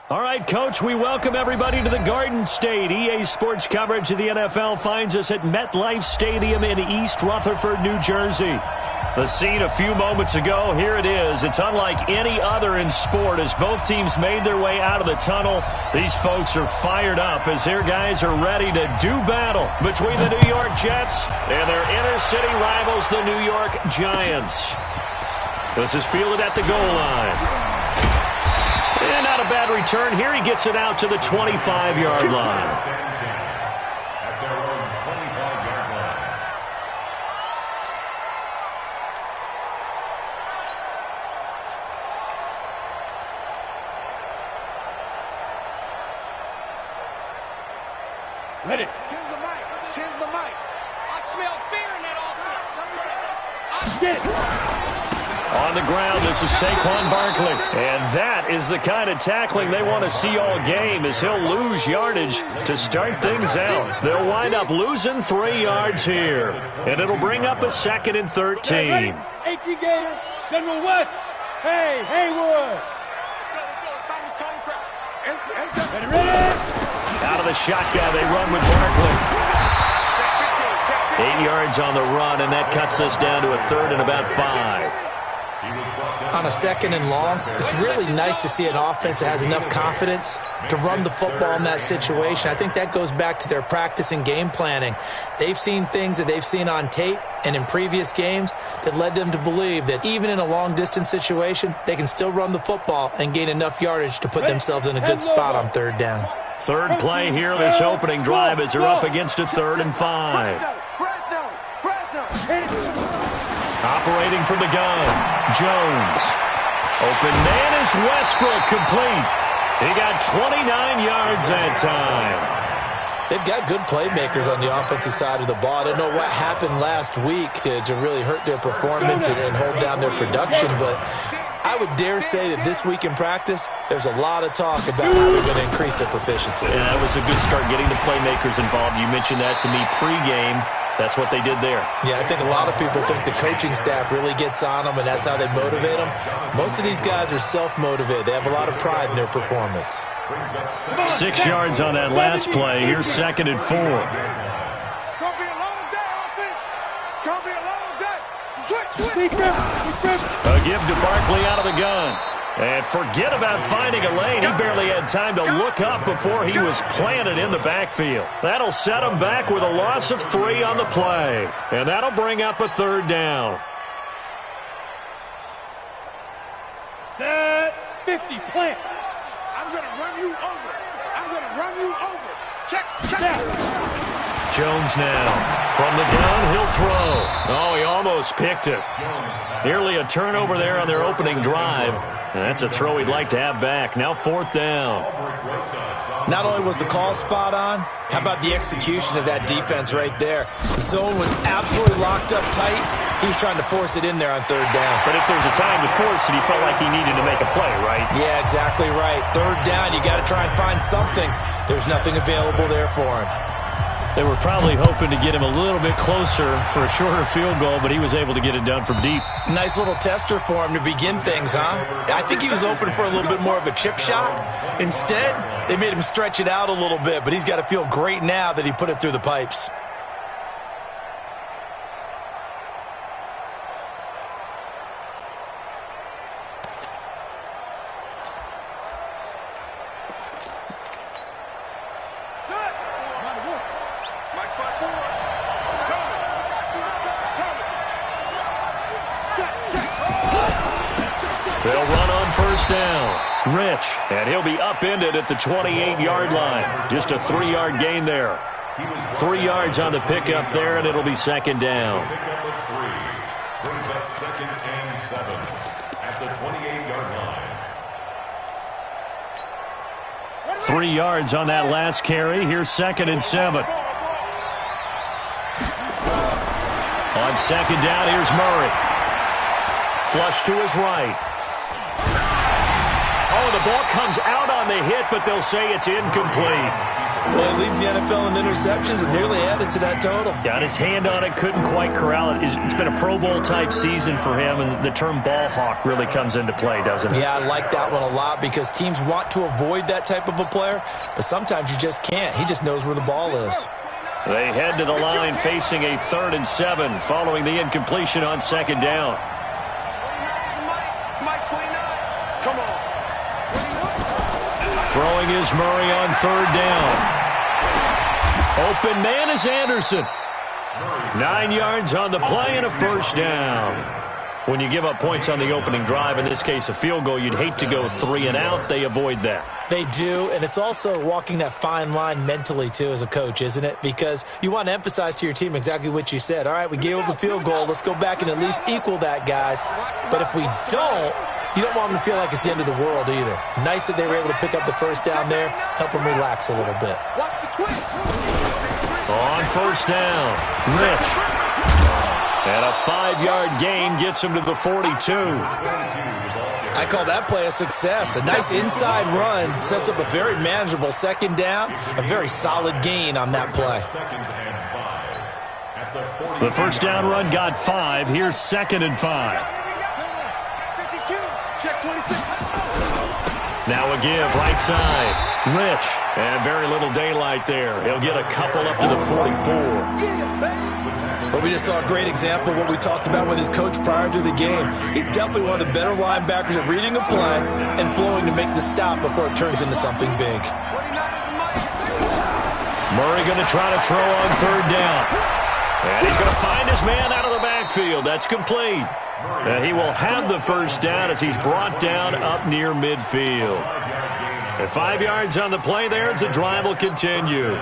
All right, Coach, we welcome everybody to the Garden State. EA Sports coverage of the NFL finds us at MetLife Stadium in East Rutherford, New Jersey. The scene a few moments ago, here it is. It's unlike any other in sport as both teams made their way out of the tunnel. These folks are fired up as their guys are ready to do battle between the New York Jets and their inner-city rivals, the New York Giants. This is fielded at the goal line. And not a bad return. Here he gets it out to the 25-yard line. Ready. Tens the mic. Tens the mic. I smell fear in that offense. Get it. On the ground, this is Saquon Barkley. And that is the kind of tackling they want to see all game as he'll lose yardage to start things out. They'll wind up losing 3 yards here. And it'll bring up a 2nd and 13. A.T. Gator, General West. Hey, Haywood. Ready? Out of the shotgun, they run with Barkley. 8 yards on the run, and that cuts us down to a 3rd and about 5. On a 2nd and long, it's really nice to see an offense that has enough confidence to run the football in that situation. I think that goes back to their practice and game planning. They've seen things that they've seen on tape and in previous games that led them to believe that even in a long-distance situation, they can still run the football and gain enough yardage to put themselves in a good spot on 3rd down. Third play here, this opening drive as they're up against a 3rd and 5. Operating from the gun, Jones. Open man is Westbrook, complete. He got 29 yards that time. They've got good playmakers on the offensive side of the ball. I don't know what happened last week to really hurt their performance and hold down their production, but I would dare say that this week in practice, there's a lot of talk about how they're going to increase their proficiency. Yeah, that was a good start getting the playmakers involved. You mentioned that to me pregame. That's what they did there. Yeah, I think a lot of people think the coaching staff really gets on them, and that's how they motivate them. Most of these guys are self-motivated. They have a lot of pride in their performance. 6 yards on that last play. Here's 2nd and 4. It's going to be a long day, offense. It's going to be a long day. Switch. A give to Barkley out of the gun. And forget about finding a lane. He barely had time to look up before he was planted in the backfield. That'll set him back with a loss of 3 on the play. And that'll bring up a 3rd down. Set 50, plant. I'm going to run you over. I'm going to run you over. Check. Jones now. From the gun, he'll throw. Oh, he almost picked it. Nearly a turnover there on their opening drive. And that's a throw he'd like to have back. Now 4th down. Not only was the call spot on, how about the execution of that defense right there? The zone was absolutely locked up tight. He was trying to force it in there on 3rd down. But if there's a time to force it, he felt like he needed to make a play, right? Yeah, exactly right. 3rd down, you got to try and find something. There's nothing available there for him. They were probably hoping to get him a little bit closer for a shorter field goal, but he was able to get it done from deep. Nice little tester for him to begin things, huh? I think he was open for a little bit more of a chip shot. Instead, they made him stretch it out a little bit, but he's got to feel great now that he put it through the pipes. They'll run on 1st down. Rich, and he'll be upended at the 28-yard line. Just a 3-yard gain there. 3 yards on the pickup there, and it'll be 2nd down. Brings up 2nd and 7 at the 28-yard line. 3 yards on that last carry. Here's 2nd and 7. On 2nd down, here's Murray. Flush to his right. Oh, the ball comes out on the hit, but they'll say it's incomplete. Well, he leads the NFL in interceptions and nearly added to that total. Got his hand on it, couldn't quite corral it. It's been a Pro Bowl-type season for him, and the term ball hawk really comes into play, doesn't it? Yeah, I like that one a lot because teams want to avoid that type of a player, but sometimes you just can't. He just knows where the ball is. They head to the line facing a 3rd and 7 following the incompletion on 2nd down. Come on. Throwing is Murray on 3rd down. Open man is Anderson. 9 yards on the play and a 1st down. When you give up points on the opening drive, in this case a field goal, you'd hate to go 3 and out. They avoid that. They do, and it's also walking that fine line mentally, too, as a coach, isn't it? Because you want to emphasize to your team exactly what you said. All right, we gave up a field goal. Let's go back and at least equal that, guys. But if we don't, you don't want them to feel like it's the end of the world either. Nice that they were able to pick up the 1st down there, help them relax a little bit. On 1st down, Rich. And a 5-yard gain gets him to the 42. I call that play a success. A nice inside run sets up a very manageable 2nd down. A very solid gain on that play. The 1st down run got 5. Here's 2nd and 5. Now a give, right side. Rich. And very little daylight there. He'll get a couple up to the 44. Well, we just saw a great example of what we talked about with his coach prior to the game. He's definitely one of the better linebackers at reading a play and flowing to make the stop before it turns into something big. Murray going to try to throw on 3rd down. And he's going to find his man out of the backfield. That's complete. And he will have the 1st down as he's brought down up near midfield. And 5 yards on the play there as the drive will continue.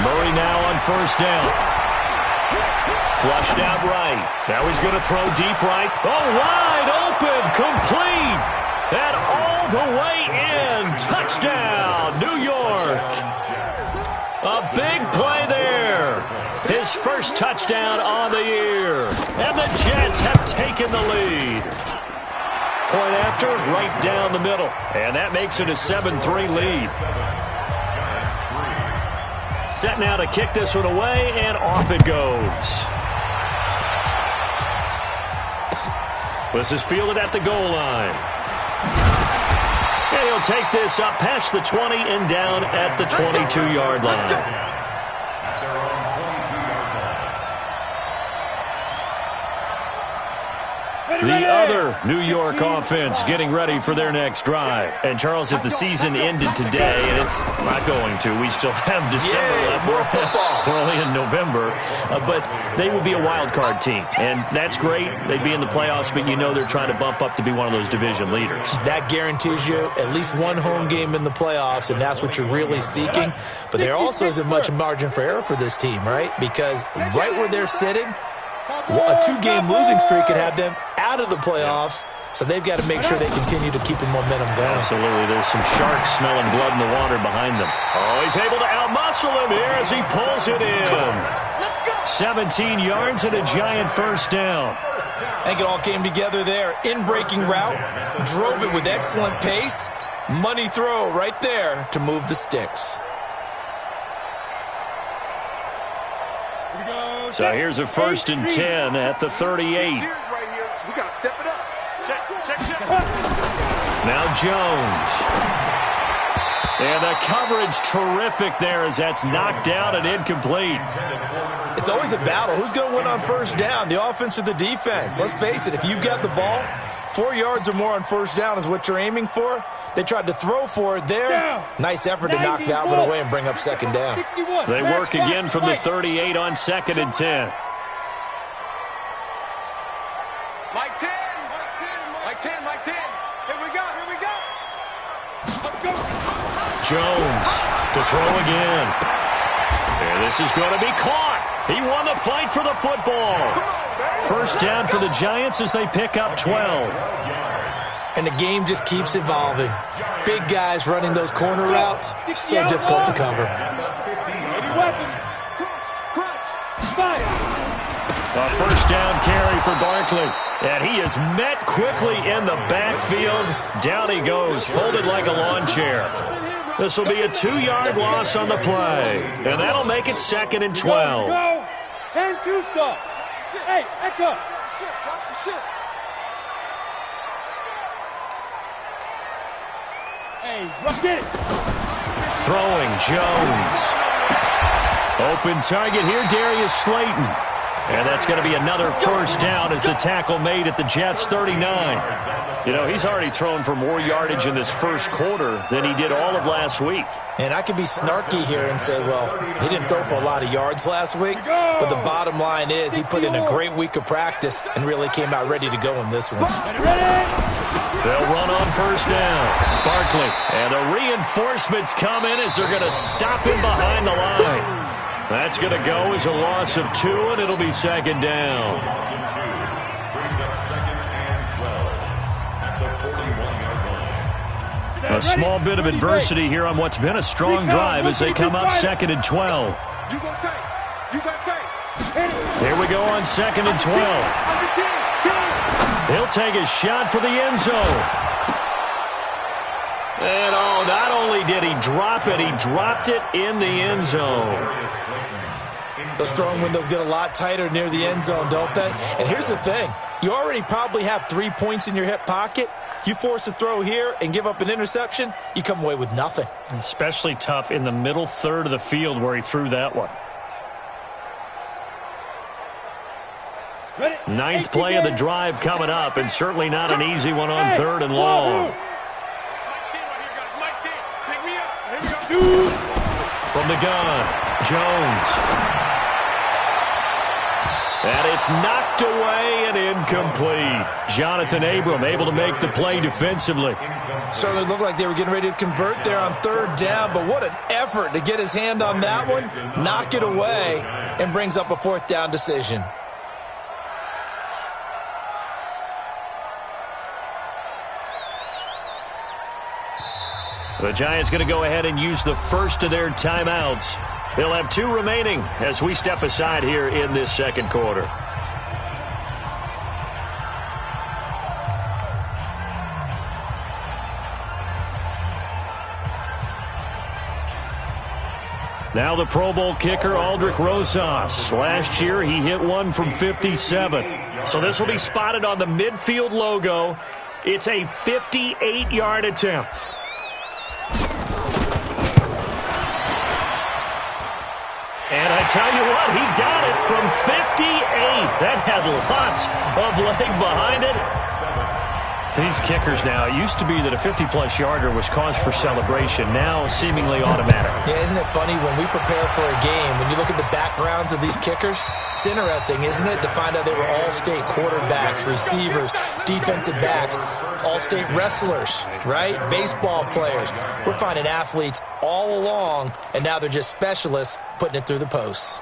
Murray now on 1st down. Flushed out right. Now he's going to throw deep right. Oh, wide open, complete. And all the way in. Touchdown, New York. A big play there. His 1st touchdown on the year. And the Jets have taken the lead. Point after, right down the middle. And that makes it a 7-3 lead. Set now to kick this one away, and off it goes. This is fielded at the goal line. And he'll take this up past the 20 and down at the 22-yard line. The other New York offense getting ready for their next drive. And, Charles, if the season ended today, and it's not going to, we still have December left. More football. We're only in November. But they would be a wild card team. And that's great. They'd be in the playoffs, but you know they're trying to bump up to be one of those division leaders. That guarantees you at least one home game in the playoffs, and that's what you're really seeking. But there also isn't much margin for error for this team, right? Because right where they're sitting, a 2-game losing streak could have them out of the playoffs, so they've got to make sure they continue to keep the momentum going. Absolutely. There's some sharks smelling blood in the water behind them. Oh, he's able to outmuscle him here as he pulls it in. 17 yards and a giant 1st down. I think it all came together there. In-breaking route, drove it with excellent pace. Money throw right there to move the sticks. So here's a 1st and 10 at the 38. We got to step it up. Check. Now Jones. And the coverage terrific there as that's knocked down and incomplete. It's always a battle. Who's going to win on 1st down, the offense or the defense? Let's face it, if you've got the ball, 4 yards or more on 1st down is what you're aiming for. They tried to throw for it there. Nice effort to knock that one away and bring up 2nd down. They work again from the 38 on 2nd and 10. Mike 10. Mike 10. Here we go. Let's go. Jones to throw again. And this is going to be caught. He won the fight for the football. 1st down for the Giants as they pick up 12. And the game just keeps evolving. Big guys running those corner routes, so difficult to cover. A first down carry for Barkley. And he is met quickly in the backfield. Down he goes, folded like a lawn chair. This will be a 2-yard loss on the play. And that'll make it 2nd and 12. Go. 10-2 stuff. Hey, echo. Watch the shit. Hey, get it. Throwing, Jones. Open target here, Darius Slayton. And that's going to be another first down as the tackle made at the Jets' 39. You know, he's already thrown for more yardage in this first quarter than he did all of last week. And I could be snarky here and say, well, he didn't throw for a lot of yards last week. But the bottom line is he put in a great week of practice and really came out ready to go in this one. They'll run on first down. Barkley. And the reinforcements come in as they're going to stop him behind the line. That's going to go as a loss of 2, and it'll be 2nd down. A small bit of adversity here on what's been a strong drive as they come up 2nd and 12. Here we go on 2nd and 12. He'll take a shot for the end zone. And oh, not only did he drop it, he dropped it in the end zone. Those throwing windows get a lot tighter near the end zone, don't they? And here's the thing. You already probably have 3 points in your hip pocket. You force a throw here and give up an interception, you come away with nothing. Especially tough in the middle third of the field where he threw that one. Ninth play of the drive coming up, and certainly not an easy one on 3rd and long. From the gun, Jones. And it's knocked away and incomplete. Jonathan Abram able to make the play defensively. Certainly looked like they were getting ready to convert there on 3rd down, but what an effort to get his hand on that one, knock it away, and brings up a 4th down decision. The Giants going to go ahead and use the first of their timeouts. They'll have 2 remaining as we step aside here in this second quarter. Now the Pro Bowl kicker, Aldrick Rosas. Last year, he hit one from 57. So this will be spotted on the midfield logo. It's a 58-yard attempt. And I tell you what, he got it from 58. That had lots of leg behind it. These kickers now, it used to be that a 50-plus yarder was cause for celebration. Now, seemingly automatic. Yeah, isn't it funny when we prepare for a game, when you look at the backgrounds of these kickers, it's interesting, isn't it, to find out they were all-state quarterbacks, receivers, defensive backs, all-state wrestlers, right? Baseball players. We're finding athletes all along, and now they're just specialists putting it through the posts.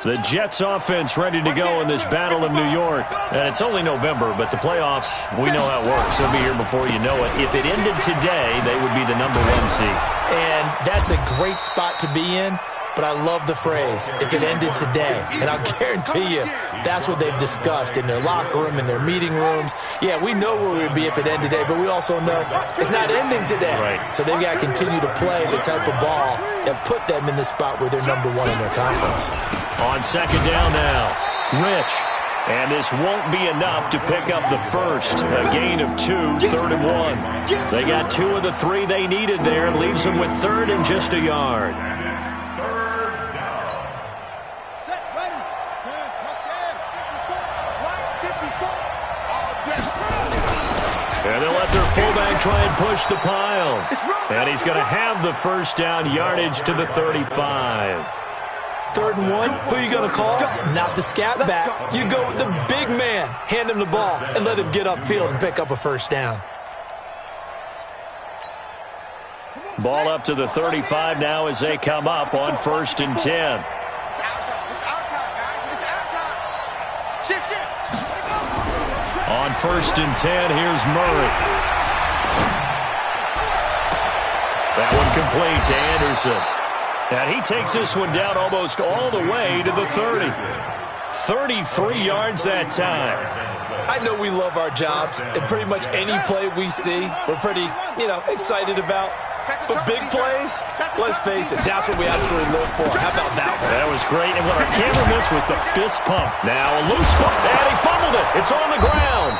The Jets offense ready to go in this battle of New York. And it's only November, but the playoffs, we know how it works. They'll be here before you know it. If it ended today, they would be the #1 seed. And that's a great spot to be in. But I love the phrase, if it ended today. And I'll guarantee you, that's what they've discussed in their locker room, in their meeting rooms. Yeah, we know where we'd be if it ended today, but we also know it's not ending today. Right. So they've got to continue to play the type of ball that put them in the spot where they're #1 in their conference. On second down now, Rich. And this won't be enough to pick up the first. A gain of 2, 3rd and 1. They got 2 of the 3 they needed there. Leaves them with 3rd and just a yard. And they'll let their fullback try and push the pile. And he's going to have the first down, yardage to the 35. 3rd and 1, who are you going to call? Not the scat back. You go with the big man. Hand him the ball and let him get upfield and pick up a first down. Ball up to the 35 now as they come up on 1st and 10. On 1st and 10, here's Murray. That one complete to Anderson. And he takes this one down almost all the way to the 30. 33 yards that time. I know we love our jobs, and pretty much any play we see, we're pretty, excited about. But big plays, let's face it, that's what we absolutely live for. How about that one? That was great, and what our camera missed was the fist pump. Now a loose ball, and he fumbled it. It's on the ground.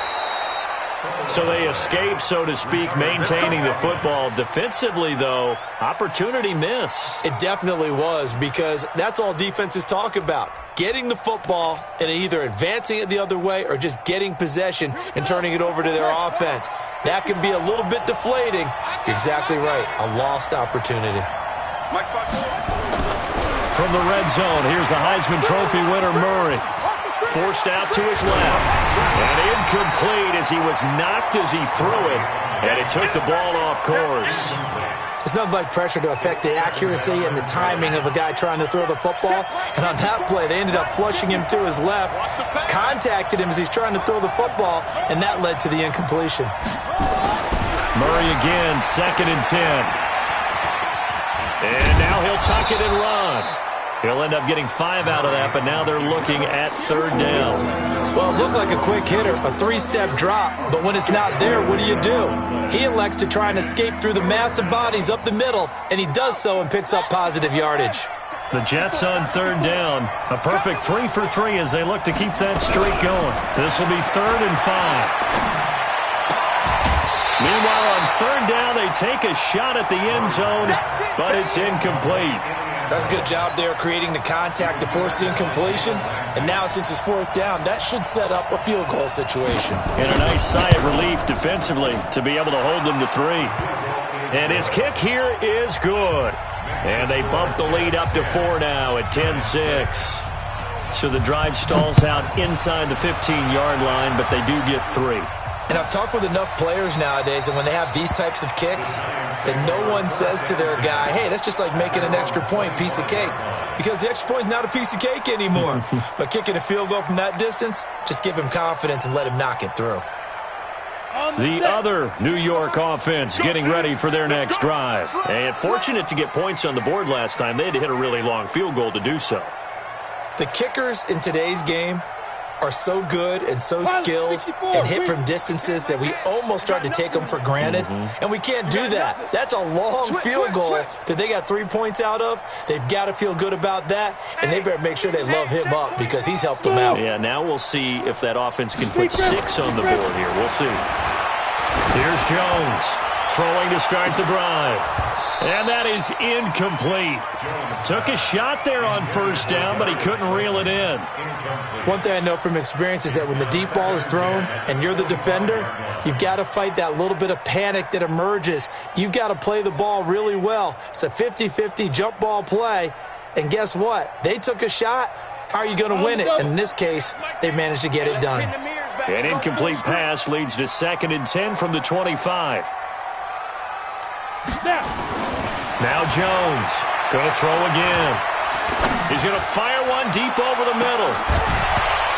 So they escape, so to speak, maintaining the football. Defensively, though, opportunity miss. It definitely was, because that's all defenses talk about. Getting the football and either advancing it the other way or just getting possession and turning it over to their offense. That can be a little bit deflating. You're exactly right. A lost opportunity. From the red zone, here's the Heisman Trophy winner, Murray. Forced out to his left. And incomplete as he was knocked as he threw it. And it took the ball off course. It's nothing like pressure to affect the accuracy and the timing of a guy trying to throw the football. And on that play, they ended up flushing him to his left, contacted him as he's trying to throw the football, and that led to the incompletion. Murray again, 2nd and 10. And now he'll tuck it and run. He'll end up getting 5 out of that, but now they're looking at 3rd down. Well, it looked like a quick hitter, a 3-step drop, but when it's not there, what do? He elects to try and escape through the massive bodies up the middle, and he does so and picks up positive yardage. The Jets on 3rd down. A perfect 3 for 3 as they look to keep that streak going. This will be 3rd and 5. Meanwhile, on 3rd down, they take a shot at the end zone, but it's incomplete. That's a good job there creating the contact to force the incompletion. And now, since it's 4th down, that should set up a field goal situation. And a nice sigh of relief defensively to be able to hold them to 3. And his kick here is good. And they bump the lead up to 4 now at 10-6. So the drive stalls out inside the 15-yard line, but they do get 3. And I've talked with enough players nowadays, and when they have these types of kicks, that no one says to their guy, hey, that's just like making an extra point, piece of cake. Because the extra point is not a piece of cake anymore. But kicking a field goal from that distance, just give him confidence and let him knock it through. The other New York offense getting ready for their next drive. And fortunate to get points on the board last time. They had to hit a really long field goal to do so. The kickers in today's game are so good and so skilled and hit from distances that we almost start to take them for granted. And we can't do that. That's a long field goal that they got 3 points out of. They've got to feel good about that, and they better make sure they love him up because he's helped them out. Yeah, now we'll see if that offense can put 6 on the board here. We'll see. Here's Jones throwing to start the drive. And that is incomplete. Took a shot there on 1st down, but he couldn't reel it in. One thing I know from experience is that when the deep ball is thrown and you're the defender, you've got to fight that little bit of panic that emerges. You've got to play the ball really well. It's a 50-50 jump ball play. And guess what? They took a shot. How are you going to win it? And in this case, they managed to get it done. An incomplete pass leads to 2nd and 10 from the 25. Now Jones going to throw again. He's going to fire one deep over the middle.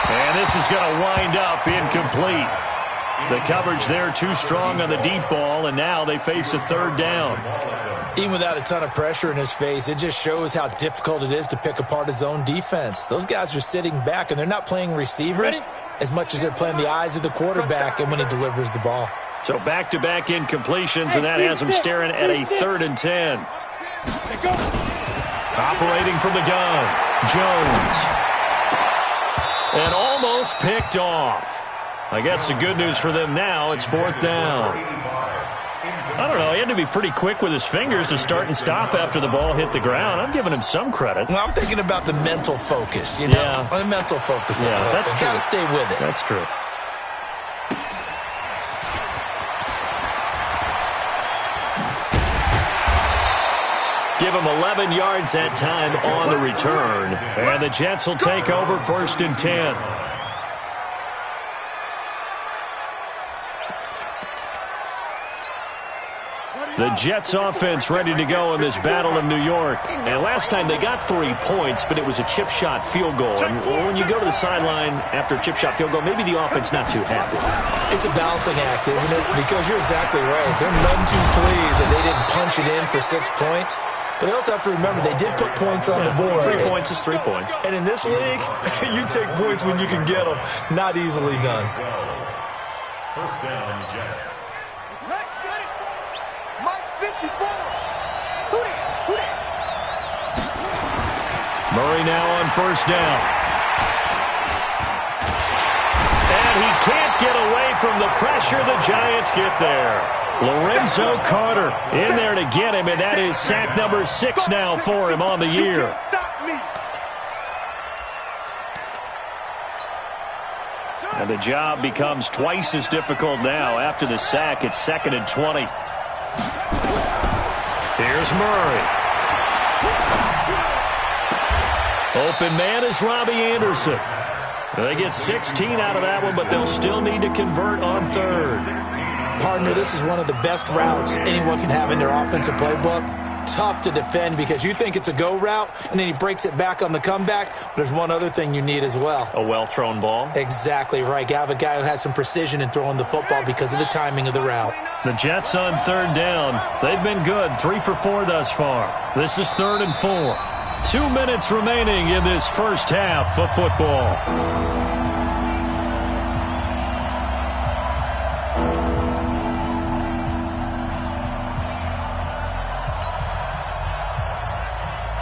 And this is going to wind up incomplete. The coverage there too strong on the deep ball, and now they face a 3rd down. Even without a ton of pressure in his face, it just shows how difficult it is to pick apart his own defense. Those guys are sitting back, and they're not playing receivers as much as they're playing the eyes of the quarterback and when he delivers the ball. So back-to-back incompletions, and that has them staring at a 3rd and 10. Operating from the gun, Jones. And almost picked off. I guess the good news for them now, it's 4th down. I don't know, he had to be pretty quick with his fingers to start and stop after the ball hit the ground. I'm giving him some credit. Well, I'm thinking about the mental focus, you know? Yeah. The mental focus. Yeah, that's true. Got to stay with it. That's true. Give him 11 yards that time on the return. And the Jets will take over 1st and 10. The Jets offense ready to go in this battle of New York. And last time they got 3 points, but it was a chip shot field goal. And when you go to the sideline after a chip shot field goal, maybe the offense not too happy. It's a balancing act, isn't it? Because you're exactly right. They're none too pleased that they didn't punch it in for 6 points. But they also have to remember they did put points on the board. 3 points is 3 points. And in this league, you take points when you can get them. Not easily done. First down, Jets. Mike 54. Who that? Murray now on first down. And he can't get away from the pressure. The Giants get there. Lorenzo Carter in there to get him, and that is sack number 6 now for him on the year. And the job becomes twice as difficult now. After the sack, it's 2nd and 20. Here's Murray. Open man is Robbie Anderson. They get 16 out of that one, but they'll still need to convert on third. Partner, this is one of the best routes anyone can have in their offensive playbook. Tough to defend because you think it's a go route, and then he breaks it back on the comeback. But there's one other thing you need as well. A well-thrown ball. Exactly right. You have a guy who has some precision in throwing the football because of the timing of the route. The Jets on third down. They've been good. 3 for 4 thus far. This is 3rd and 4. 2 minutes remaining in this first half of football.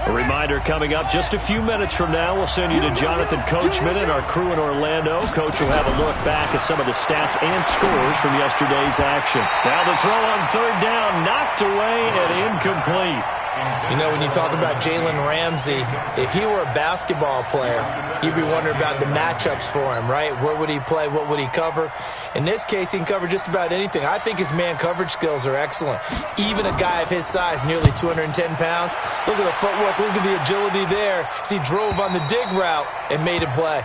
A reminder coming up just a few minutes from now. We'll send you to Jonathan Coachman and our crew in Orlando. Coach will have a look back at some of the stats and scores from yesterday's action. Now the throw on third down, knocked away and incomplete. You know, when you talk about Jalen Ramsey, if he were a basketball player, you'd be wondering about the matchups for him, right? Where would he play? What would he cover? In this case, he can cover just about anything. I think his man coverage skills are excellent. Even a guy of his size, nearly 210 pounds, look at the footwork, look at the agility there as he drove on the dig route and made a play.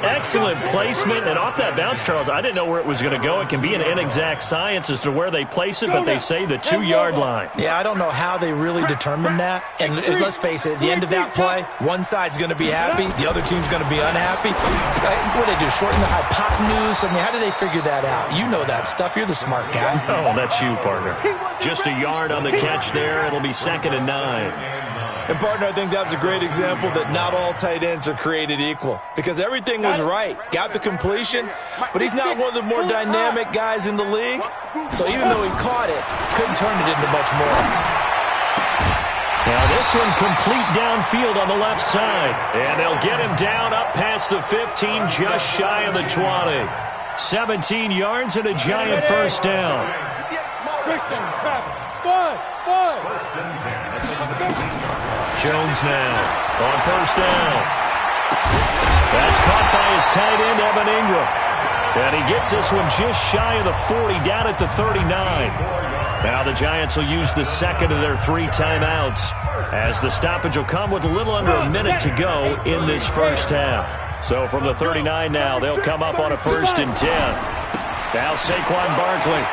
Excellent placement, and off that bounce, Charles, I didn't know where it was going to go. It can be an inexact science as to where they place it, but they say the 2-yard line. Yeah, I don't know how they really determine that. And let's face it, at the end of that play, one side's going to be happy, the other team's going to be unhappy. It's like, what do they do, shorten the hypotenuse? I mean, how do they figure that out? You know that stuff. You're the smart guy. Oh, that's you, partner. Just a yard on the catch there. It'll be 2nd and 9. And, partner, I think that was a great example that not all tight ends are created equal. Because everything was right. Got the completion, but he's not one of the more dynamic guys in the league. So even though he caught it, couldn't turn it into much more. Now this one complete downfield on the left side. And they'll get him down up past the 15, just shy of the 20. 17 yards and a Giant first down. First and 10. Jones now on first down. That's caught by his tight end, Evan Ingram. And he gets this one just shy of the 40, down at the 39. Now the Giants will use the second of their 3 timeouts, as the stoppage will come with a little under a minute to go in this first half. So from the 39 now, they'll come up on a 1st and 10. Now Saquon Barkley.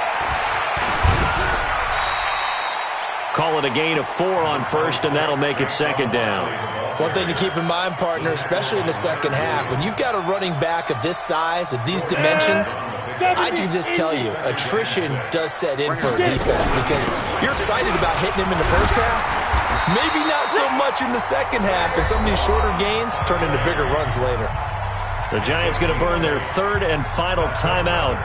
Call it a gain of 4 on first, and that'll make it 2nd down. One thing to keep in mind, partner, especially in the second half, when you've got a running back of this size, of these dimensions, I can just tell you, attrition does set in for a defense because you're excited about hitting him in the first half. Maybe not so much in the second half, and some of these shorter gains turn into bigger runs later. The Giants going to burn their 3rd and final timeout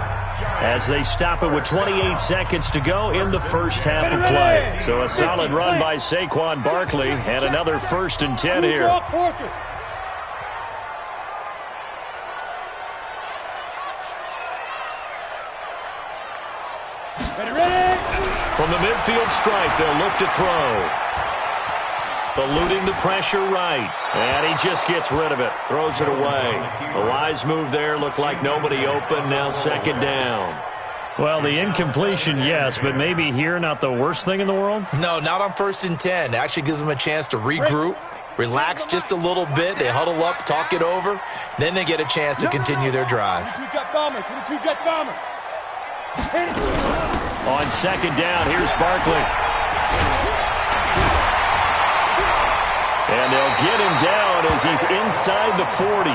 as they stop it with 28 seconds to go in the first half of play. So a solid run by Saquon Barkley and another 1st and 10 here. From the midfield stripe, they'll look to throw. Eluding the pressure right. And he just gets rid of it. Throws it away. A wise move there. Looked like nobody open. Now 2nd down. Well, the incompletion, yes, but maybe here not the worst thing in the world? No, not on 1st and 10. It actually gives them a chance to regroup, relax just a little bit. They huddle up, talk it over. Then they get a chance to continue their drive. On 2nd down, here's Barkley. And they'll get him down as he's inside the 40.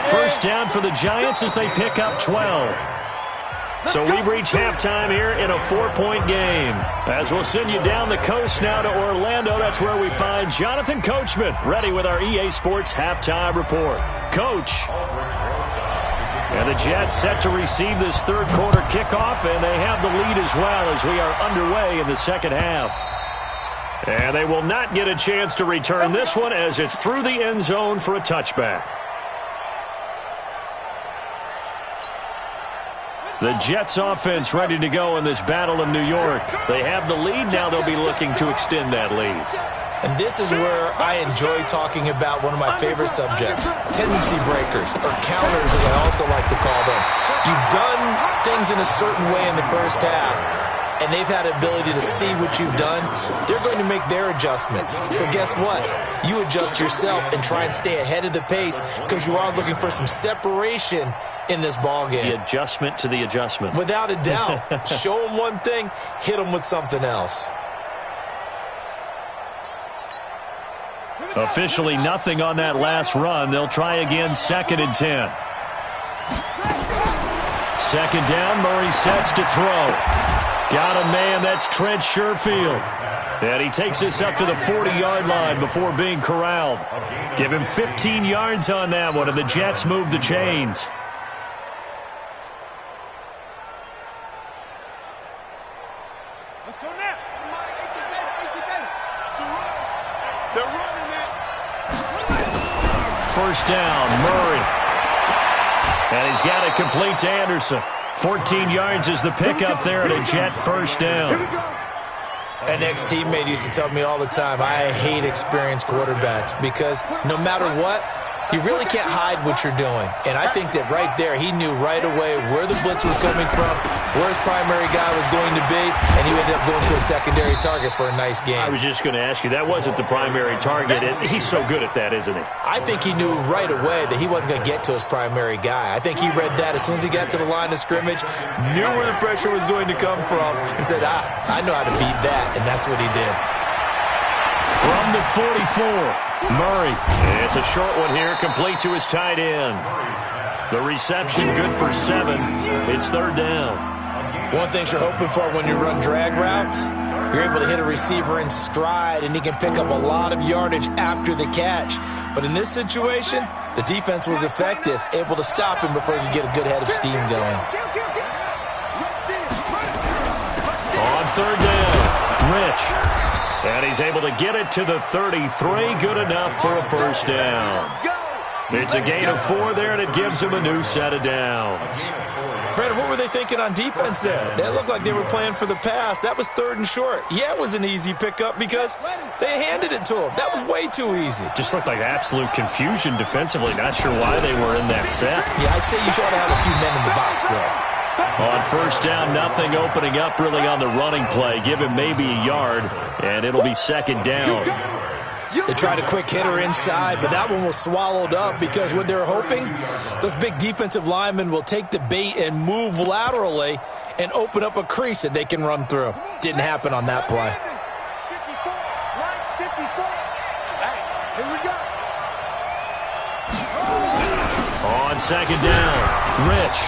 First down for the Giants as they pick up 12. So we've reached halftime here in a 4-point game. As we'll send you down the coast now to Orlando, that's where we find Jonathan Coachman, ready with our EA Sports halftime report. Coach. And the Jets set to receive this third quarter kickoff, and they have the lead as well as we are underway in the second half. And they will not get a chance to return this one as it's through the end zone for a touchback. The Jets offense ready to go in this battle of New York. They have the lead. Now they'll be looking to extend that lead. And this is where I enjoy talking about one of my favorite subjects, tendency breakers, or counters as I also like to call them. You've done things in a certain way in the first half, and they've had the ability to see what you've done. They're going to make their adjustments. So guess what? You adjust yourself and try and stay ahead of the pace because you are looking for some separation in this ball game. The adjustment to the adjustment. Without a doubt. Show them one thing, hit them with something else. Officially nothing on that last run. They'll try again, 2nd and 10. Second down, Murray sets to throw. Got a man, that's Trent Sherfield. And he takes us up to the 40-yard line before being corralled. Give him 15 yards on that one, and the Jets move the chains. Let's go now. They're running it. First down, Murray. And he's got it complete to Anderson. 14 yards is the pickup there at a Jet first down. An ex-teammate used to tell me all the time, I hate experienced quarterbacks because no matter what, you really can't hide what you're doing. And I think that right there, he knew right away where the blitz was coming from, where his primary guy was going to be, and he ended up going to a secondary target for a nice game. I was just going to ask you, that wasn't the primary target. He's so good at that, isn't he? I think he knew right away that he wasn't going to get to his primary guy. I think he read that as soon as he got to the line of scrimmage, knew where the pressure was going to come from, and said, I know how to beat that, and that's what he did. From the 44, Murray. It's a short one here, complete to his tight end. The reception good for 7. It's third down. One thing you're hoping for when you run drag routes, you're able to hit a receiver in stride, and he can pick up a lot of yardage after the catch. But in this situation, the defense was effective, able to stop him before he could get a good head of steam going. On third down, Rich. And he's able to get it to the 33. Good enough for a first down. It's a gain of 4 there, and it gives him a new set of downs. Brandon, what were they thinking on defense there? They looked like they were playing for the pass. That was 3rd and short. Yeah, it was an easy pickup because they handed it to him. That was way too easy. Just looked like absolute confusion defensively. Not sure why they were in that set. Yeah, I'd say you try to have a few men in the box there. On first down, nothing opening up really on the running play. Give him maybe a yard, and it'll be second down. They tried a quick hitter inside, but that one was swallowed up because what they're hoping, those big defensive linemen will take the bait and move laterally and open up a crease that they can run through. Didn't happen on that play. 54, On second down, Rich.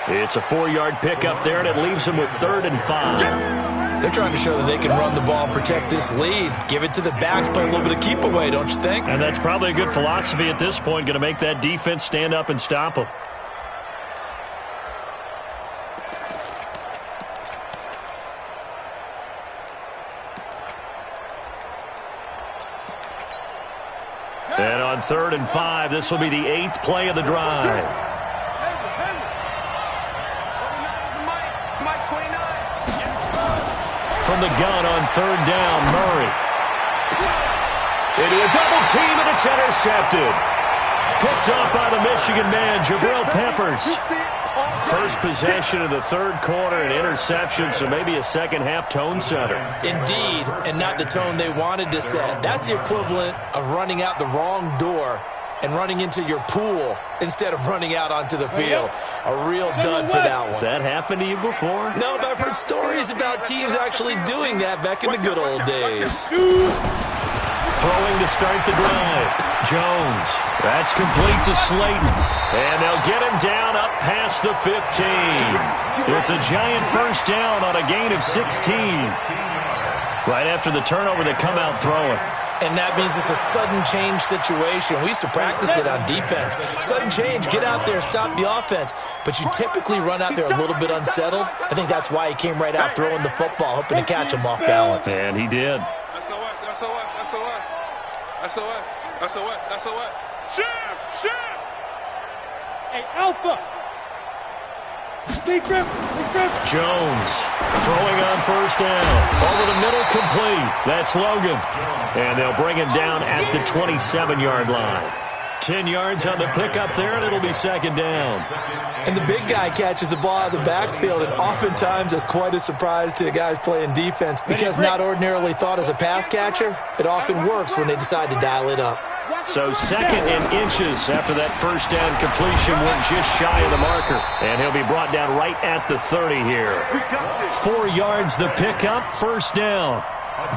It's a 4-yard pickup there, and it leaves him with 3rd and 5. They're trying to show that they can run the ball and protect this lead. Give it to the backs, play a little bit of keep away, don't you think? And that's probably a good philosophy at this point, going to make that defense stand up and stop them. And on 3rd and 5, this will be the 8th play of the drive. From the gun on 3rd down, Murray. Into a double team, and it's intercepted. Picked up by the Michigan man, Jabril Peppers. First possession of the 3rd quarter, an interception, so maybe a second-half tone setter. Indeed, and not the tone they wanted to set. That's the equivalent of running out the wrong door and running into your pool instead of running out onto the field. A real dud for that one. Has that happened to you before? No, but I've heard stories about teams actually doing that back in the good old days. Throwing to start the drive. Jones. That's complete to Slayton. And they'll get him down up past the 15. It's a giant first down on a gain of 16. Right after the turnover, they come out throwing. And that means it's a sudden change situation. We used to practice it on defense. Sudden change, get out there, stop the offense. But you typically run out there a little bit unsettled. I think that's why he came right out throwing the football, hoping to catch him off balance. And he did. SOS. Shift. Hey, Alpha. Big grip. Jones throwing on first down. Over the middle, complete. That's Logan. And they'll bring him down at the 27-yard line. 10 yards on the pickup there, and it'll be second down. And the big guy catches the ball out of the backfield, and oftentimes that's quite a surprise to the guys playing defense because not ordinarily thought as a pass catcher, it often works when they decide to dial it up. So second and inches after that first down completion went just shy of the marker. And he'll be brought down right at the 30 here. 4 yards the pickup, first down.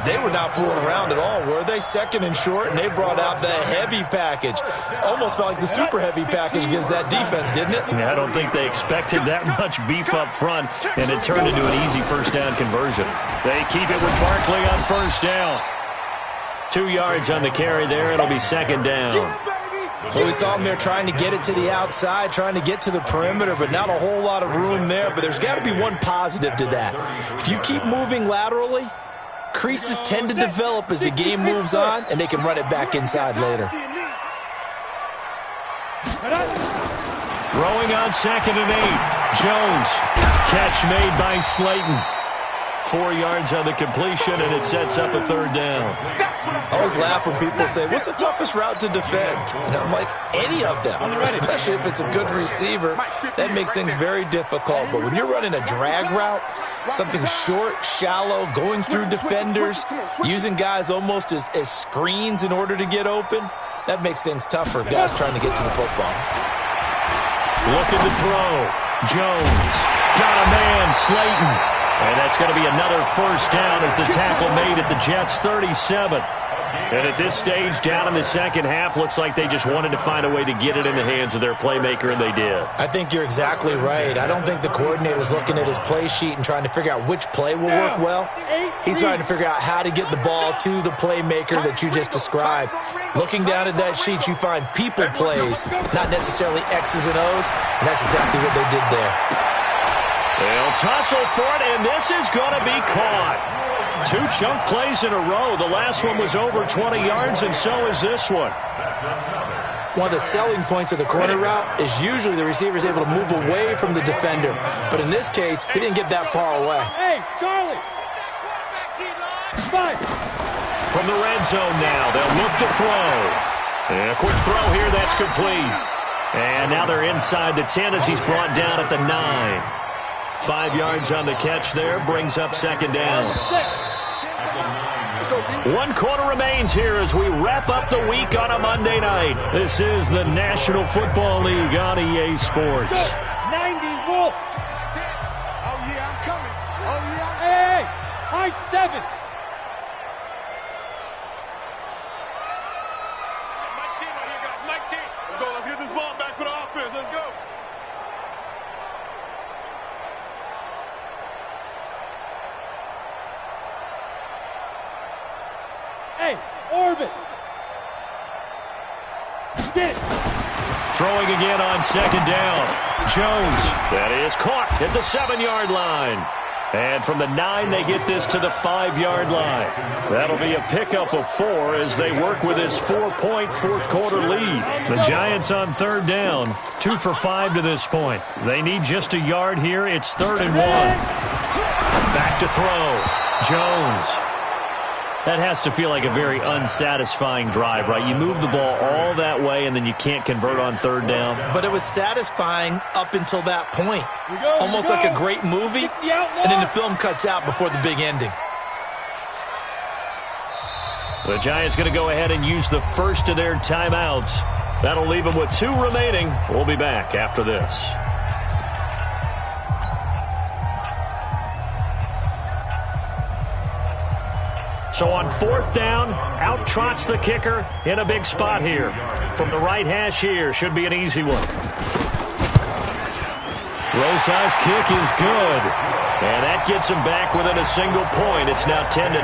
They were not fooling around at all, were they? Second and short, and they brought out the heavy package. Almost felt like the super heavy package against that defense, didn't it? Yeah, I don't think they expected that much beef up front, and it turned into an easy first down conversion. They keep it with Barkley on first down. 2 yards on the carry there. It'll be second down. Well, we saw him there trying to get it to the outside, trying to get to the perimeter, but not a whole lot of room there. But there's got to be one positive to that. If you keep moving laterally, creases tend to develop as the game moves on, and they can run it back inside later. Throwing on second and 8. Jones. Catch made by Slayton. 4 yards on the completion, and it sets up a third down. I always laugh when people say, what's the toughest route to defend? And I'm like, any of them, especially if it's a good receiver. That makes things very difficult. But when you're running a drag route, something short, shallow, going through defenders, using guys almost as screens in order to get open, that makes things tougher, guys trying to get to the football. Looking to throw. Jones. Got a man, Slayton. And that's going to be another first down as the tackle made at the Jets' 37. And at this stage, down in the second half, looks like they just wanted to find a way to get it in the hands of their playmaker, and they did. I think you're exactly right. I don't think the coordinator's looking at his play sheet and trying to figure out which play will work well. He's trying to figure out how to get the ball to the playmaker that you just described. Looking down at that sheet, you find people plays, not necessarily X's and O's, and that's exactly what they did there. They'll tussle for it, and this is going to be caught. 2 chunk plays in a row. The last one was over 20 yards, and so is this one. One of the selling points of the corner route is usually the receiver is able to move away from the defender. But in this case, he didn't get that far away. Hey, Charlie. 5. From the red zone now, they'll look to throw. And a quick throw here, that's complete. And now they're inside the 10 as he's brought down at the 9. 5 yards on the catch there, brings up second down. 1 quarter remains here as we wrap up the week on a Monday night. This is the National Football League on EA Sports. 90 Wolf. Oh, yeah, I'm coming. Oh, yeah. Hey, high 7. Mike team right here, guys. Mike team. Let's go. Let's get this ball back for the offense. Let's go. Hey, orbit. Get it. Throwing again on second down. Jones. That is caught at the 7-yard line. And from the 9, they get this to the 5-yard line. That'll be a pickup of 4 as they work with this 4-point fourth-quarter lead. The Giants on third down, 2 for 5 to this point. They need just a yard here. It's 3rd and 1. Back to throw. Jones. That has to feel like a very unsatisfying drive, right? You move the ball all that way, and then you can't convert on third down. But it was satisfying up until that point. Almost like a great movie, and then the film cuts out before the big ending. The Giants going to go ahead and use the first of their timeouts. That'll leave them with 2 remaining. We'll be back after this. So on 4th down, out trots the kicker in a big spot here. From the right hash here, should be an easy one. Rosa's kick is good. And that gets him back within a single point. It's now 10-9.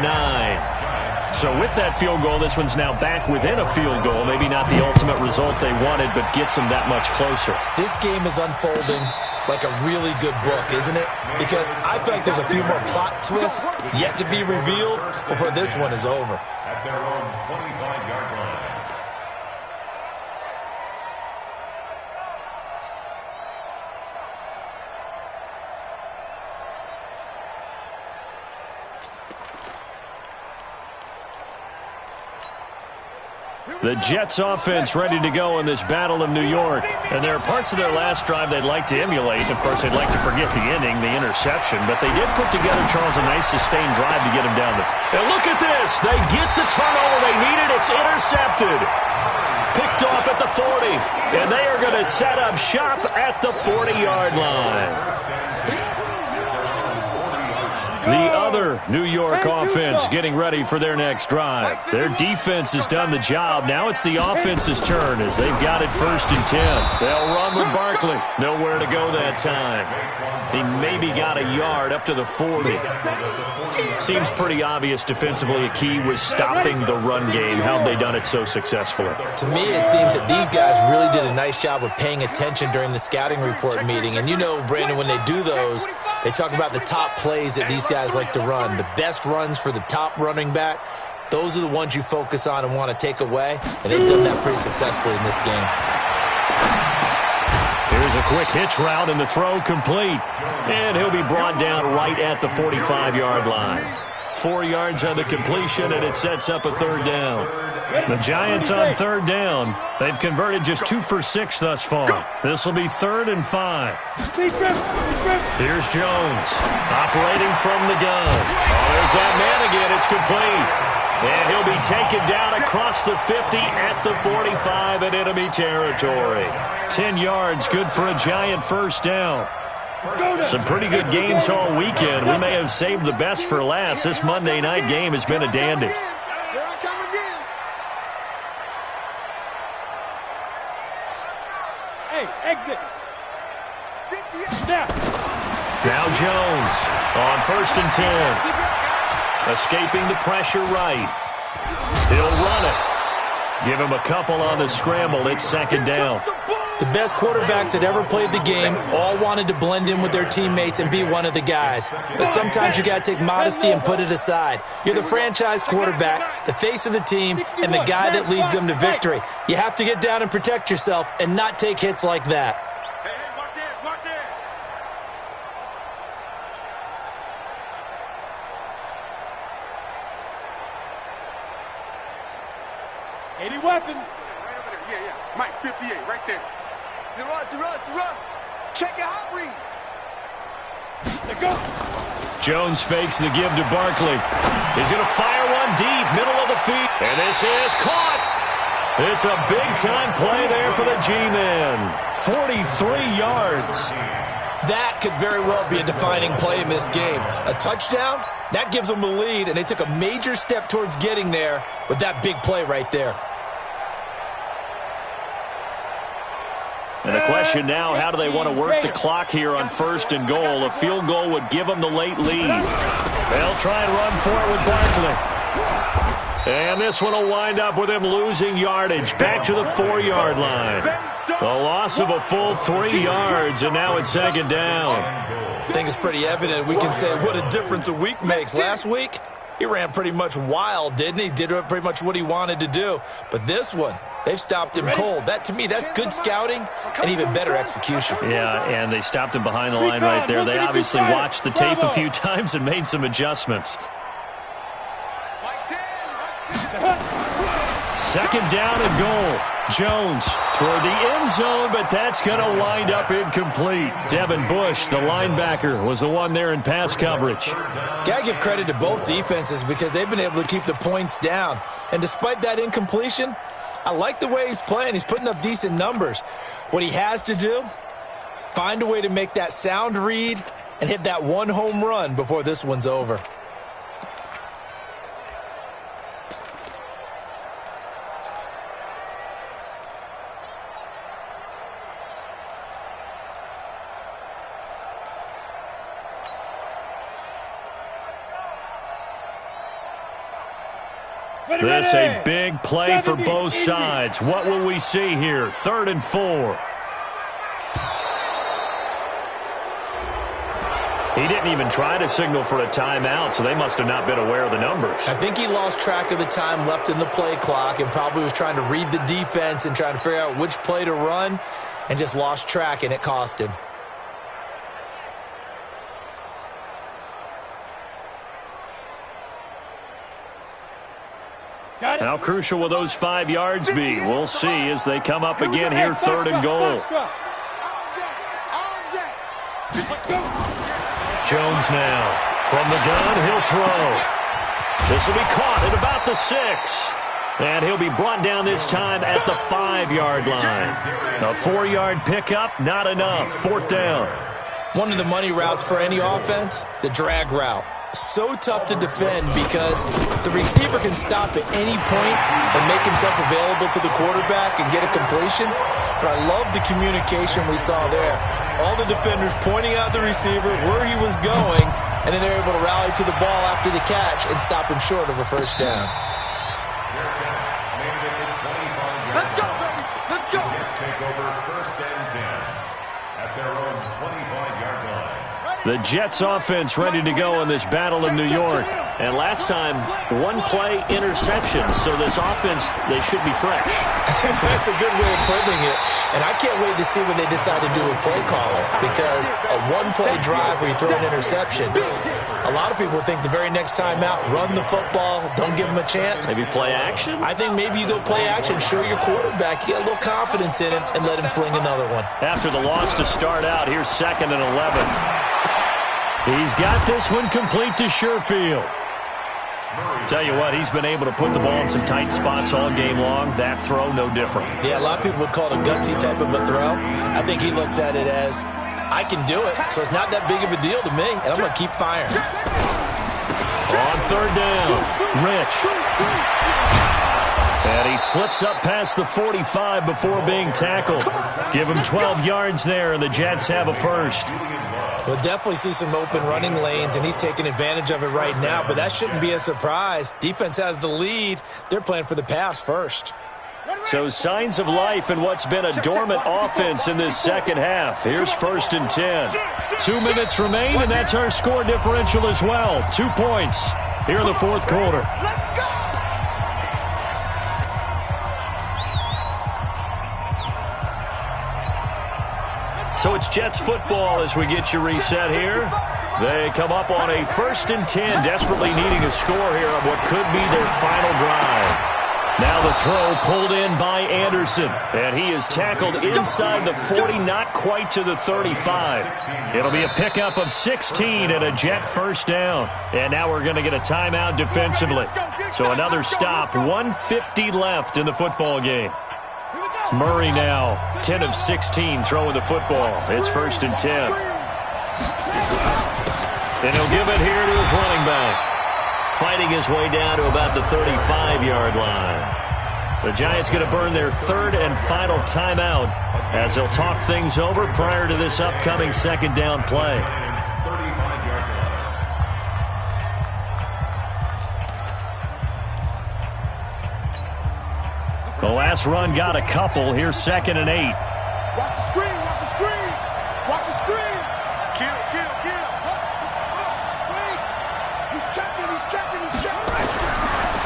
So with that field goal, this one's now back within a field goal. Maybe not the ultimate result they wanted, but gets them that much closer. This game is unfolding like a really good book, isn't it? Because I feel like there's a few more plot twists yet to be revealed before this one is over. At their own 25-yard line. The Jets offense ready to go in this Battle of New York. And there are parts of their last drive they'd like to emulate. Of course, they'd like to forget the ending, the interception. But they did put together, Charles, a nice sustained drive to get him down the field. And look at this. They get the turnover they needed. It's intercepted. Picked off at the 40. And they are going to set up shop at the 40-yard line. The other New York offense getting ready for their next drive. Their defense has done the job. Now it's the offense's turn as they've got it 1st and 10. They'll run with Barkley. Nowhere to go that time. He maybe got a yard up to the 40. Seems pretty obvious defensively a key was stopping the run game. How have they done it so successfully? To me, it seems that these guys really did a nice job of paying attention during the scouting report meeting. And you know, Brandon, when they do those, they talk about the top plays that these guys like to run. The best runs for the top running back, those are the ones you focus on and want to take away. And they've done that pretty successfully in this game. Here's a quick hitch route and the throw complete. And he'll be brought down right at the 45-yard line. 4 yards on the completion, and it sets up a 3rd down. The Giants on 3rd down. They've converted just 2 for 6 thus far. This will be 3rd and 5. Here's Jones operating from the gun. Oh, there's that man again. It's complete. And he'll be taken down across the 50 at the 45 in enemy territory. 10 yards, good for a Giant 1st down. Some pretty good games all weekend. We may have saved the best for last. This Monday night game has been a dandy. Here I come again. Hey, exit. Now Jones on 1st and 10. Escaping the pressure right. He'll run it. Give him a couple on the scramble. It's 2nd down. The best quarterbacks that ever played the game all wanted to blend in with their teammates and be one of the guys. But sometimes you got to take modesty and put it aside. You're the franchise quarterback, the face of the team, and the guy that leads them to victory. You have to get down and protect yourself and not take hits like that. Hey, watch it, watch it. Any weapon. Right over there. Yeah. Mike, 58, right there. Run. Check your hot read. Let's go. Jones fakes the give to Barkley. He's going to fire one deep, middle of the feet. And this is caught. It's a big-time play there for the G-Men. 43 yards. That could very well be a defining play in this game. A touchdown, that gives them a lead, and they took a major step towards getting there with that big play right there. And the question now, how do they want to work the clock here on 1st and goal? A field goal would give them the late lead. They'll try and run for it with Barkley. And this one will wind up with him losing yardage back to the 4-yard line. The loss of a full 3 yards, and now it's 2nd down. I think it's pretty evident. We can say what a difference a week makes. Last week, he ran pretty much wild, didn't he? Did pretty much what he wanted to do. But this one, they've stopped him cold. That, to me, that's good scouting and even better execution. Yeah, and they stopped him behind the line right there. They obviously watched the tape a few times and made some adjustments. 2nd down and goal. Jones toward the end zone, but that's going to wind up incomplete. Devin Bush, the linebacker, was the one there in pass coverage. Got to give credit to both defenses because they've been able to keep the points down. And despite that incompletion, I like the way he's playing. He's putting up decent numbers. What he has to do, find a way to make that sound read and hit that one home run before this one's over. This a big play for both sides. What will we see here? 3rd and 4. He didn't even try to signal for a timeout, so they must have not been aware of the numbers. I think he lost track of the time left in the play clock and probably was trying to read the defense and trying to figure out which play to run and just lost track, and it cost him. How crucial will those 5 yards be? We'll see as they come up again here, 3rd and goal. Jones now. From the gun, he'll throw. This will be caught at about the 6. And he'll be brought down this time at the 5-yard line. A 4-yard pickup, not enough. 4th down. One of the money routes for any offense, the drag route. So tough to defend because the receiver can stop at any point and make himself available to the quarterback and get a completion. But I love the communication we saw there. All the defenders pointing out the receiver, where he was going, and then they're able to rally to the ball after the catch and stop him short of a 1st down. Let's go, baby. Let's go. Jets take over 1st and 10 at their own 25-yard line. The Jets offense ready to go in this battle in New York. And last time, 1-play interception. So this offense, they should be fresh. That's a good way of putting it. And I can't wait to see what they decide to do with play calling. Because a 1-play drive where you throw an interception, a lot of people think the very next time out, run the football, don't give them a chance. Maybe play action? I think maybe you go play action, show your quarterback, you get a little confidence in him, and let him fling another one. After the loss to start out, here's 2nd and 11. He's got this one complete to Sherfield. Tell you what, he's been able to put the ball in some tight spots all game long. That throw, no different. Yeah, a lot of people would call it a gutsy type of a throw. I think he looks at it as, I can do it, so it's not that big of a deal to me, and I'm going to keep firing. On 3rd down, Rich. And he slips up past the 45 before being tackled. Give him 12 yards there, and the Jets have a 1st. We'll definitely see some open running lanes, and he's taking advantage of it right now, but that shouldn't be a surprise. Defense has the lead. They're playing for the pass first. So signs of life in what's been a dormant offense in this 2nd half. Here's 1st and 10. 2 minutes remain, and that's our score differential as well. 2 points here in the 4th quarter. So it's Jets football as we get you reset here. They come up on a 1st and 10, desperately needing a score here on what could be their final drive. Now the throw pulled in by Anderson, and he is tackled inside the 40, not quite to the 35. It'll be a pickup of 16 and a Jet 1st down. And now we're going to get a timeout defensively. So another stop, 1:50 left in the football game. Murray now, 10 of 16 throwing the football. It's 1st and 10. And he'll give it here to his running back. Fighting his way down to about the 35-yard line. The Giants going to burn their 3rd and final timeout as they'll talk things over prior to this upcoming 2nd down play. The last run got a couple. Here's 2nd and 8. Watch the screen, watch the screen. Watch the screen. Kill. He's checking.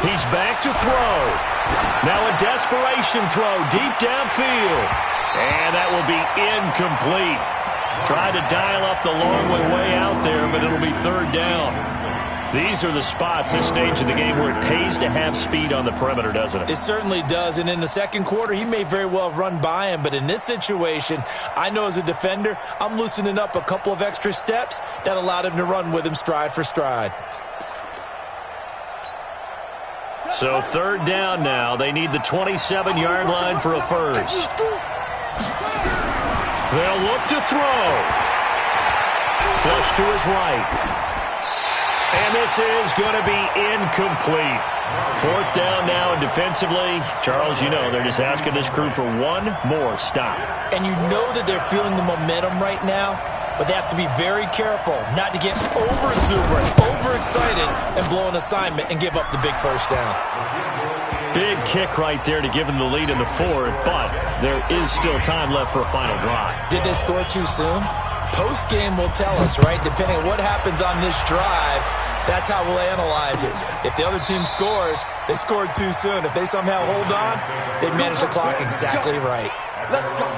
He's back to throw. Now a desperation throw deep downfield. And that will be incomplete. Tried to dial up the long way out there, but it'll be 3rd down. These are the spots, this stage of the game, where it pays to have speed on the perimeter, doesn't it? It certainly does, and in the 2nd quarter, he may very well have run by him, but in this situation, I know as a defender, I'm loosening up a couple of extra steps that allowed him to run with him stride for stride. So 3rd down now. They need the 27-yard line for a 1st. They'll look to throw. Flush to his right. And this is going to be incomplete. 4th down now, and defensively, Charles, you know, they're just asking this crew for one more stop. And you know that they're feeling the momentum right now, but they have to be very careful not to get over-exuberant, overexcited, and blow an assignment and give up the big 1st down. Big kick right there to give them the lead in the fourth, but there is still time left for a final drive. Did they score too soon? Post-game will tell us, right? Depending on what happens on this drive, that's how we'll analyze it. If the other team scores, they scored too soon. If they somehow hold on, they manage the clock exactly right. Let's go.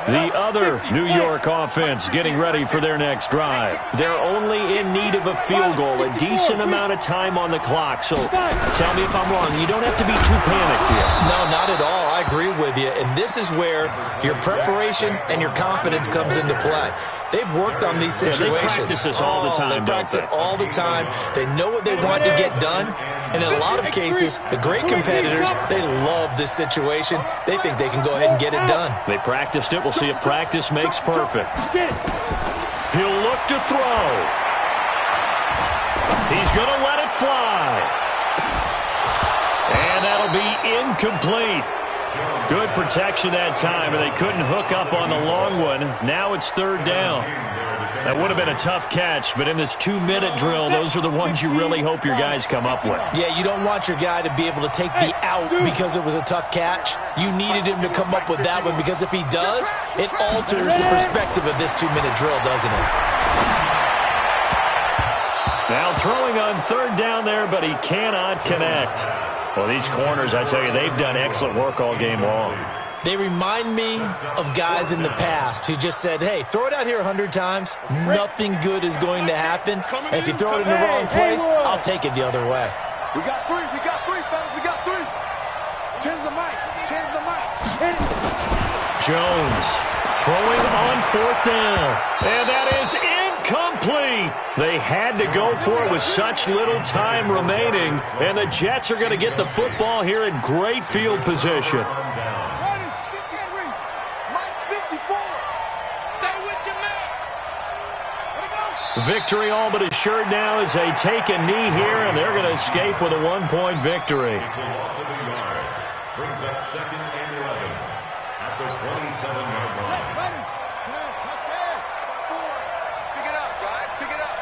The other New York offense getting ready for their next drive. They're only in need of a field goal, a decent amount of time on the clock. So tell me if I'm wrong. You don't have to be too panicked here. No, not at all. I agree with you. And this is where your preparation and your confidence comes into play. They've worked on these situations. They practice this all the time, They practice it all the time. They know what they want to get done. And in a lot of cases, the great competitors, they love this situation. They think they can go ahead and get it done. They practiced it. We'll see if practice makes perfect. He'll look to throw. He's going to let it fly. And that'll be incomplete. Good protection that time, and they couldn't hook up on the long one. Now it's third down. That would have been a tough catch, but in this 2-minute drill, those are the ones you really hope your guys come up with. Yeah, you don't want your guy to be able to take the out because it was a tough catch. You needed him to come up with that one, because if he does, it alters the perspective of this 2-minute drill, doesn't it? Now throwing on third down there, but he cannot connect. Well, these corners, I tell you, they've done excellent work all game long. They remind me of guys in the past who just said, hey, throw it out here 100 times. Nothing good is going to happen. And if you throw it in the wrong place, I'll take it the other way. We got three, fellas, we got three. Tens the mic. Jones throwing on fourth down. And that is incomplete. They had to go for it with such little time remaining. And the Jets are going to get the football here in great field position. Victory all but assured now as they take a knee here, and they're going to escape with a 1-point victory. It's a loss of a yard. Brings up 2nd and 11 at the 27-yard line. Pick it up, guys. Pick it up.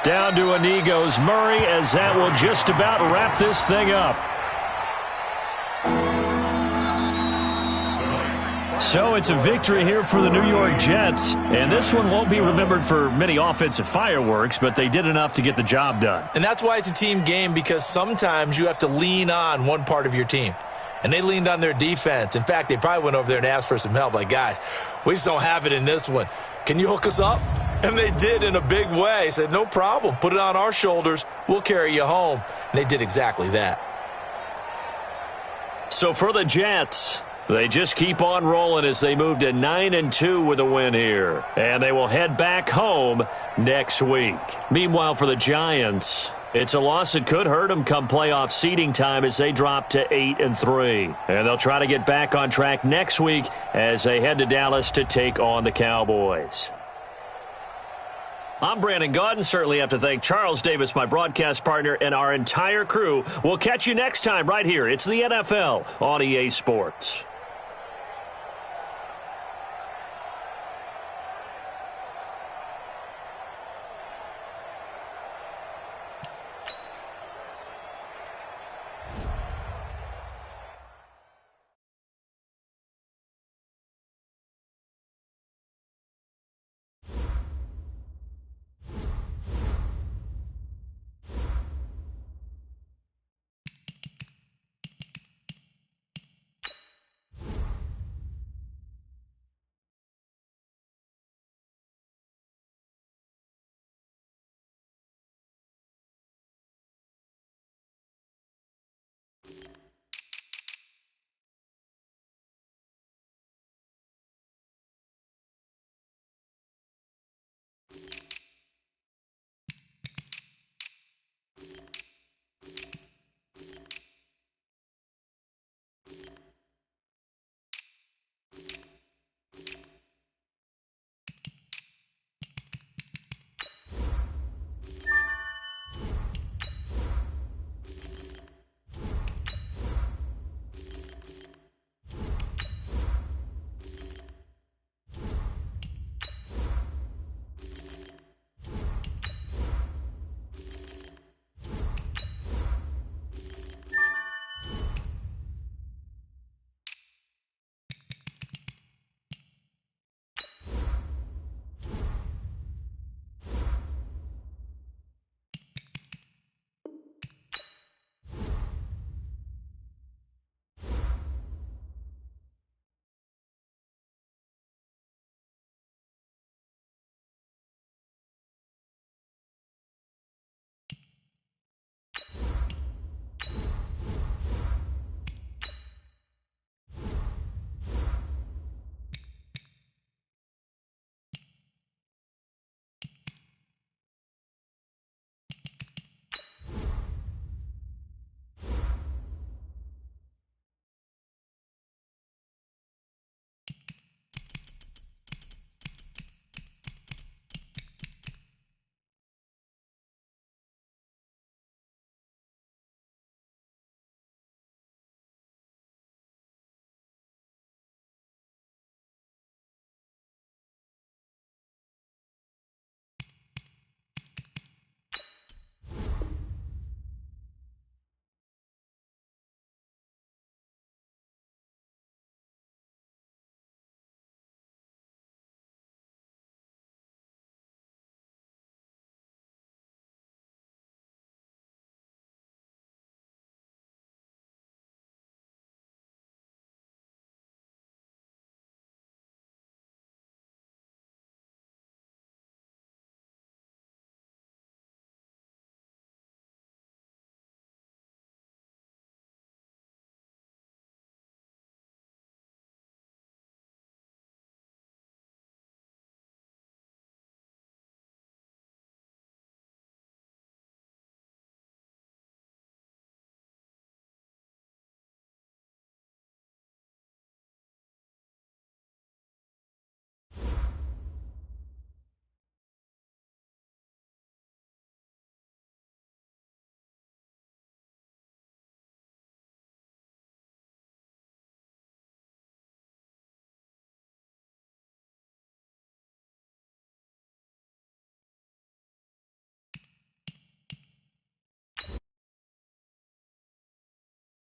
Down to a knee goes Murray, as that will just about wrap this thing up. So it's a victory here for the New York Jets, and this one won't be remembered for many offensive fireworks, but they did enough to get the job done. And that's why it's a team game, because sometimes you have to lean on one part of your team. And they leaned on their defense. In fact, they probably went over there and asked for some help. Like, guys, we just don't have it in this one. Can you hook us up? And they did in a big way. Said, no problem. Put it on our shoulders. We'll carry you home. And they did exactly that. So for the Jets, they just keep on rolling as they move to 9-2 with a win here. And they will head back home next week. Meanwhile, for the Giants, it's a loss that could hurt them come playoff seeding time as they drop to 8-3. And they'll try to get back on track next week as they head to Dallas to take on the Cowboys. I'm Brandon Gaudin. Certainly have to thank Charles Davis, my broadcast partner, and our entire crew. We'll catch you next time right here. It's the NFL on EA Sports.